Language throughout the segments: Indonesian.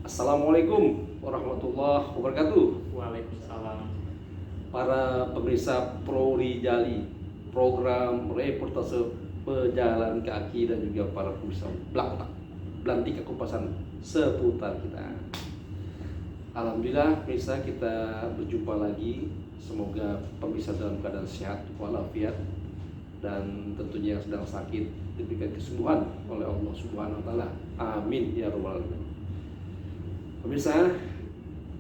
Assalamualaikum warahmatullahi wabarakatuh. Waalaikumsalam. Para pemirsa Pro Rijali, program reportase pejalan kaki dan juga para pemirsa Belantika Kupasan seputar kita. Alhamdulillah pemirsa, kita berjumpa lagi. Semoga pemirsa dalam keadaan sehat walafiat dan tentunya yang sedang sakit diberikan kesembuhan oleh Allah Subhanahu wa taala. Amin ya rabbal alamin. Pemirsa,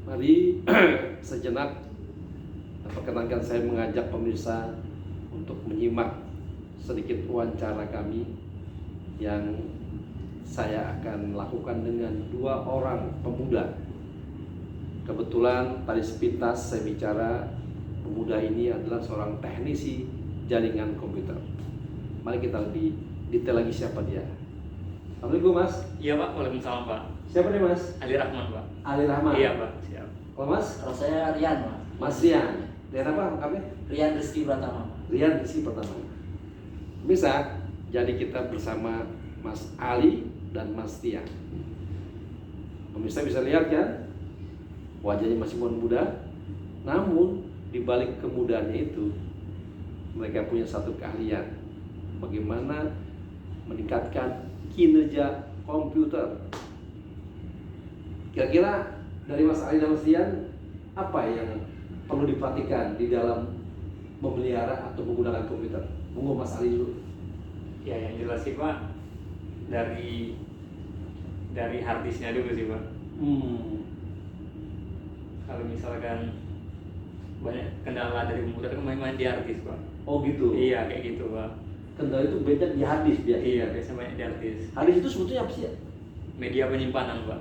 mari sejenak perkenankan saya mengajak pemirsa untuk menyimak sedikit wawancara kami yang saya akan lakukan dengan dua orang pemuda. Kebetulan tadi sepintas saya bicara, pemuda ini adalah seorang teknisi jaringan komputer. Mari kita lebih detail lagi siapa dia. Assalamualaikum Mas. Iya Pak, waalaikumsalam Pak. Siapa nih Mas? Ali Rahman Pak. Ali Rahman. Iya Pak, siap. Kalau Mas? Kalau saya Rian, Pak. Mas Rian. Rian apa lengkapnya? Rian Rizky Pratama. Rian Rizky Pertama. Bisa, jadi kita bersama Mas Ali dan Mas Tia. Pemirsa bisa lihat kan, wajahnya masih muda, namun di balik kemudaannya itu mereka punya satu keahlian, bagaimana meningkatkan kinerja komputer. Kira-kira dari Mas Ali dan Mas Rian, apa yang perlu diperhatikan di dalam memelihara atau menggunakan komputer? Monggo Mas Ali dulu. Ya yang jelas sih Pak, dari harddisknya dulu sih Pak. Kalau misalkan banyak kendala dari komputer kan main-main di harddisk Pak. Oh gitu. Iya kayak gitu Pak. Kendala itu banyak di harddisk biasanya. Iya biasanya banyak di harddisk. Harddisk itu sebetulnya apa sih ya? Media penyimpanan Pak.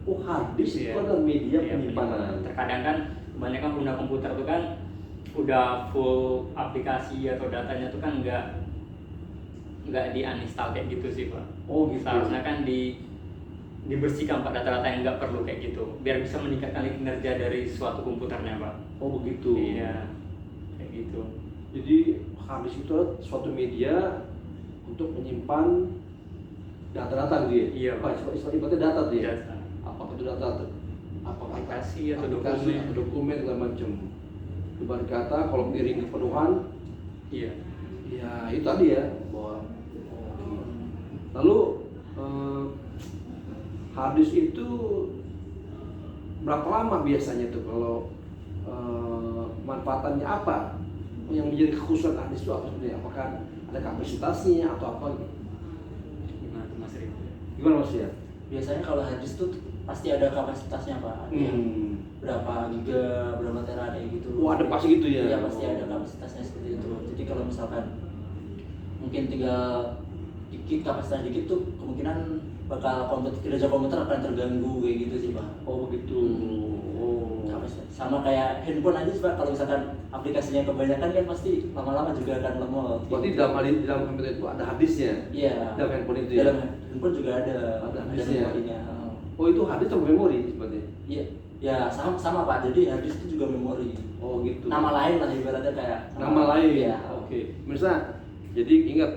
Oh harddisk Iya. itu adalah media Iya, penyimpanan. Terkadang kan kebanyakan pengguna komputer tuh kan udah full aplikasi atau datanya tuh kan nggak di uninstall kayak gitu sih Pak. Oh gitu. Seharusnya kan dibersihkan Pak data-data yang nggak perlu kayak gitu biar bisa meningkatkan kinerja dari suatu komputernya Pak. Oh begitu. Iya kayak gitu. Jadi harddisk itu adalah suatu media untuk menyimpan data-data gitu ya? Iya, Pak. Ibaratnya data tuh ya? Data. Apakah itu data tuh? Apakah Aplikasi atau aplikasi dokumen. atau dokumen segala macam. Ibarat kata kalau piring kepenuhan, Iya. ya itu tadi ya bahwa lalu harddisk itu berapa lama biasanya tuh kalau manfaatannya apa yang menjadi kekhususan harddisk itu apa sebenarnya? Apakah ada kapasitasnya atau apa gitu? Gimana tuh Mas Rin? Gimana Mas ya? Biasanya kalau harddisk tuh pasti ada kapasitasnya, Pak. Ada yang berapa giga, berapa tera kayak gitu. Oh ada pasti gitu ya? Iya pasti ada kapasitasnya seperti itu. Jadi kalau misalkan mungkin tinggal dikit kapasitas dikit tuh kemungkinan bakal kinerja komputer akan terganggu kayak gitu sih Pak. Oh begitu. Oh. Sama kayak handphone aja sih Pak, kalau misalkan aplikasinya kebanyakan kan pasti lama-lama juga akan lemot. Berarti di dalam komputer itu ada harddisknya? Iya. Dalam handphone itu ya? Dalam handphone juga ada harddisknya. memorinya. Oh itu harddisk atau memori sebenarnya? Iya. Ya sama Pak. Jadi harddisk itu juga memori. Oh gitu. Nama lain lah ibaratnya kayak Nama lain. Ya. Oke. Misal, jadi ingat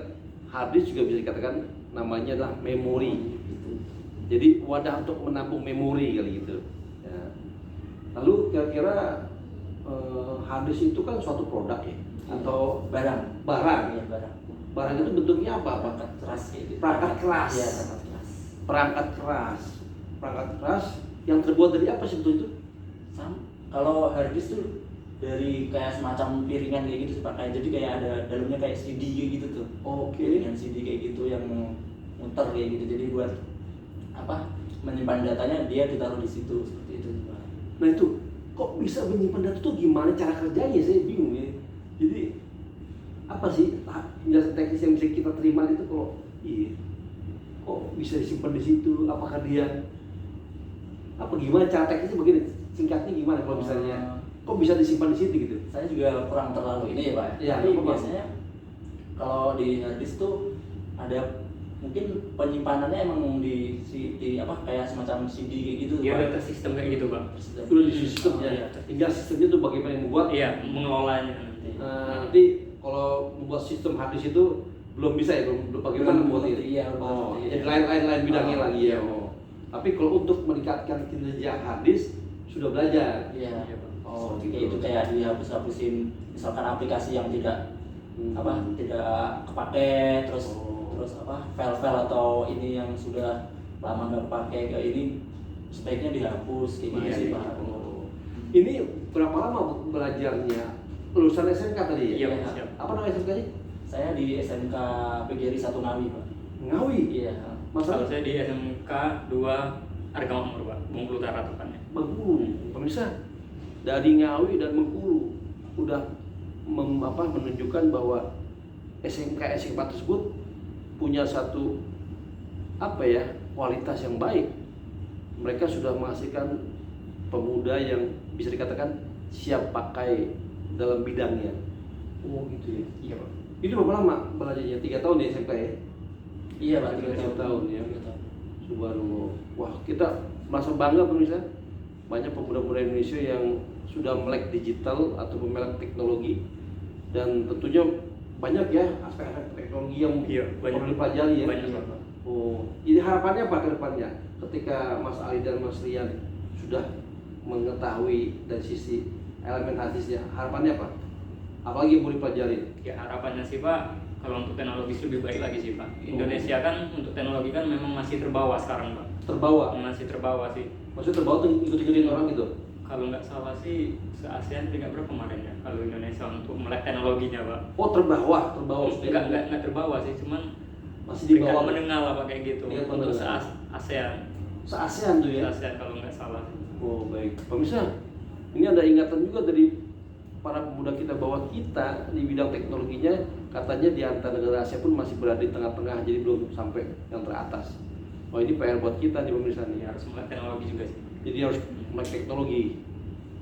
harddisk juga bisa dikatakan namanya adalah memori. Jadi wadah untuk menampung memori kali gitu. Ya. Lalu kira-kira harddisk itu kan suatu produk ya? Atau barang. barang? Iya, barang. Barang itu bentuknya apa? Perangkat keras kayak gitu. Perangkat keras. Iya, perangkat keras. Perangkat keras. Perangkat keras yang terbuat dari apa sebetulnya itu? Kalau harddisk tuh dari kayak semacam piringan kayak gitu Pak. Jadi kayak ada dalamnya kayak CD kayak gitu tuh. Oke. Piringan CD kayak gitu yang muter kayak gitu. Jadi buat apa? Menyimpan datanya dia ditaruh di situ seperti itu Pak. Nah itu kok bisa menyimpan data tuh gimana cara kerjanya, saya bingung ya. Jadi apa sih penjelasan teknis yang bisa kita terima itu kalau kok bisa disimpan di situ? Apakah dia apa gimana cara teknisnya begini? Singkatnya gimana kalau misalnya kok bisa disimpan di situ gitu? Saya juga kurang terlalu ini ya Pak. Ya, Tapi apa-apa. biasanya kalau di harddisk tuh ada mungkin penyimpanannya emang di apa kayak semacam CD kayak gitu Iya Pak. ada sistem kayak gitu Pak. Udah di sistem ya. Iya. Tinggal sistemnya tuh bagaimana yang membuat. Iya mengelolanya nanti. Nanti kalau membuat sistem harddisk itu belum bisa ya, belum bagaimana Belum membuat ngerti, itu. iya, belum Oh, ngerti, jadi iya. lain bidangnya Oh, lagi ya. iya. Oh. Tapi kalau untuk meningkatkan kinerja harddisk sudah belajar. Iya. Iya, Pak. Oh, Seperti gitu. itu kayak dihapus-hapusin misalkan aplikasi yang tidak tidak kepake, terus Oh. file-file atau ini yang sudah lama nggak kepake kayak ini sebaiknya dihapus kayak gitu Iya, sih iya. Pak. Oh. Ini berapa lama Bu belajarnya? Lulusan SMK tadi ya? Iya, Iya. siap. Apa nama SMK-nya? Saya di SMK PGRI 1 Ngawi Pak. Ngawi. Iya. Masa Kalau saya di SMK 2 Argamakmur, Pak, Bengkulu Utara tepatnya. Bengkulu. Pemirsa, dari Ngawi dan Bengkulu udah menunjukkan bahwa SMK tersebut punya satu kualitas yang baik. Mereka sudah menghasilkan pemuda yang bisa dikatakan siap pakai dalam bidangnya. Oh gitu ya. Iya, Pak. Itu berapa lama belajarnya? 3 tahun di SMK ya? Iya Pak, 3 tahun ya. 3 tahun. Subhanallah. Wah, kita merasa bangga pemirsa. Banyak pemuda-pemuda Indonesia yang sudah melek digital atau melek teknologi, dan tentunya banyak ya aspek-aspek teknologi yang Iya, banyak. perlu dipelajari ya. Banyak, Pak. Oh, jadi harapannya apa ke depannya ketika Mas Ali dan Mas Rian sudah mengetahui dari sisi elemen hadisnya, harapannya apa? Apalagi yang mau dipelajari? Ya harapannya sih Pak, kalau untuk teknologi lebih baik lagi sih Pak. Indonesia kan untuk teknologi kan memang masih terbawa sekarang Pak. Terbawa? Masih terbawa sih. Maksudnya terbawa tuh ikut-ikutin orang gitu? Kalau nggak salah sih se-ASEAN peringkat berapa kemarin ya? Kalau Indonesia untuk melek teknologinya Pak. Oh, terbawa maksudnya? Enggak terbawa sih, cuman Masih di peringkat bawah menengah lah Pak kayak gitu. Peringkat Untuk menengah. se-ASEAN. Se-ASEAN tuh ya? Se-ASEAN kalau nggak salah. Oh baik, pemirsa, ini ada ingatan juga dari para pemuda kita bahwa kita di bidang teknologinya katanya di antara negara Asia pun masih berada di tengah-tengah, jadi belum sampai yang teratas. Oh ini PR buat kita nih pemirsa nih. Ya harus melek teknologi juga sih. Jadi harus melek teknologi.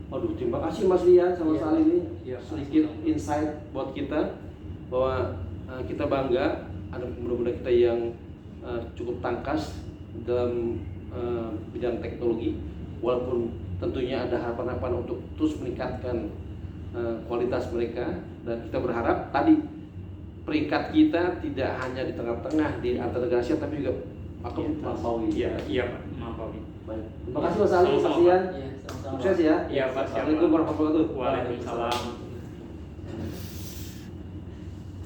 Waduh, terima kasih Mas Rian sama Iya. Sali ini Iya, sedikit sama-sama. insight buat kita bahwa kita bangga ada pemuda-pemuda kita yang cukup tangkas dalam bidang teknologi, walaupun tentunya ada harapan-harapan untuk terus meningkatkan kualitas mereka, dan kita berharap tadi peringkat kita tidak hanya di tengah-tengah di antar negara Asia tapi juga akan melampaui. Iya, iya Pak, melampaui. Baik. Terima kasih Mas Ali, Mas Sama-sama, Rian. Iya, sama-sama. Sukses ya. Iya Pak, siap, Assalamualaikum Pak. warahmatullahi wabarakatuh. Waalaikumsalam.